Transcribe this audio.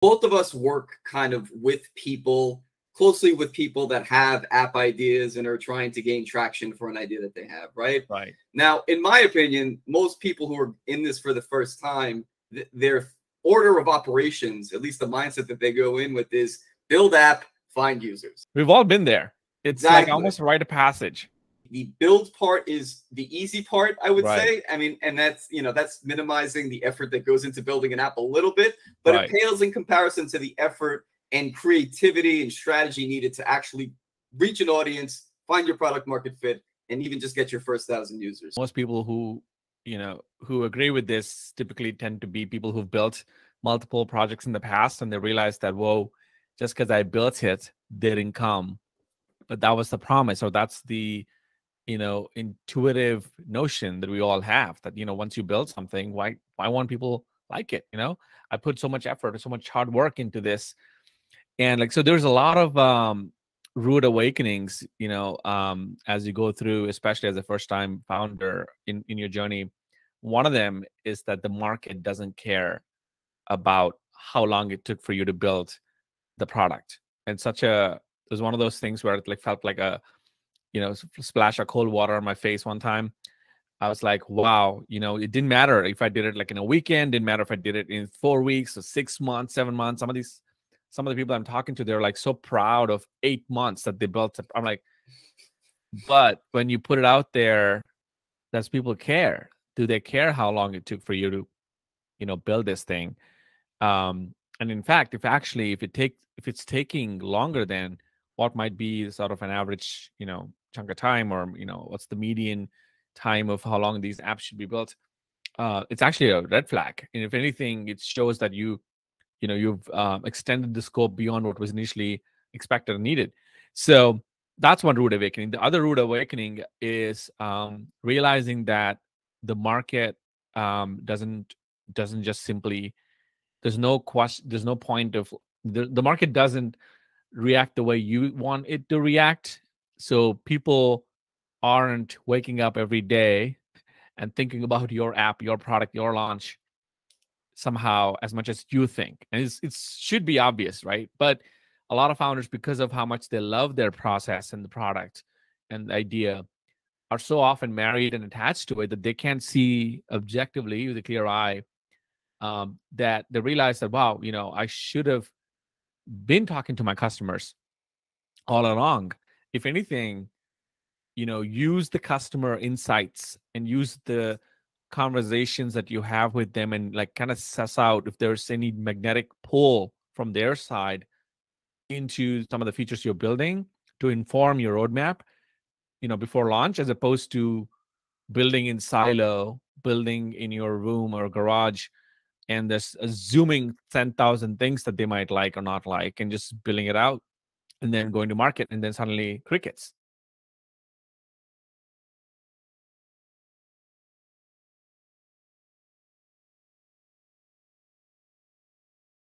both of us work kind of with people, closely with people that have app ideas and are trying to gain traction for an idea that they have, right? Right. Now, in my opinion, most people who are in this for the first time, their order of operations, at least the mindset that they go in with, is build app, find users. We've all been there. It's like almost a rite of passage. The build part is the easy part, I would Right. say. I mean, and that's, that's minimizing the effort that goes into building an app a little bit, but it pales in comparison to the effort and creativity and strategy needed to actually reach an audience, find your product market fit, and even just get your first 1,000 users. Most people who, who agree with this typically tend to be people who've built multiple projects in the past, and they realize that, whoa, just because I built it didn't come. But that was the promise, or that's the, intuitive notion that we all have, that, once you build something, why won't people like it? I put so much effort and so much hard work into this. And so there's a lot of rude awakenings, as you go through, especially as a first-time founder in your journey. One of them is that the market doesn't care about how long it took for you to build the product. And it was one of those things where it felt like a, splash of cold water on my face one time. I was like, wow, it didn't matter if I did it in a weekend, didn't matter if I did it in 4 weeks or 6 months, 7 months. Some of the people I'm talking to, they're so proud of 8 months that they built it. I'm like, but when you put it out there, does people care? Do they care how long it took for you to, build this thing? And in fact, if it's taking longer than what might be sort of an average, chunk of time, or, what's the median time of how long these apps should be built, it's actually a red flag. And if anything, it shows that you've extended the scope beyond what was initially expected and needed. So that's one rude awakening. The other rude awakening is realizing that the market doesn't just simply, there's no point of the market doesn't react the way you want it to react. So people aren't waking up every day and thinking about your app, your product, your launch somehow as much as you think. And it should be obvious, right? But a lot of founders, because of how much they love their process and the product and the idea, are so often married and attached to it that they can't see objectively with a clear eye, that they realize that, wow, I should have been talking to my customers all along. If anything, use the customer insights and use the conversations that you have with them, and kind of suss out if there's any magnetic pull from their side into some of the features you're building to inform your roadmap, before launch, as opposed to building in silo, building in your room or garage, and there's assuming 10,000 things that they might like or not like, and just building it out and then going to market, and then suddenly crickets.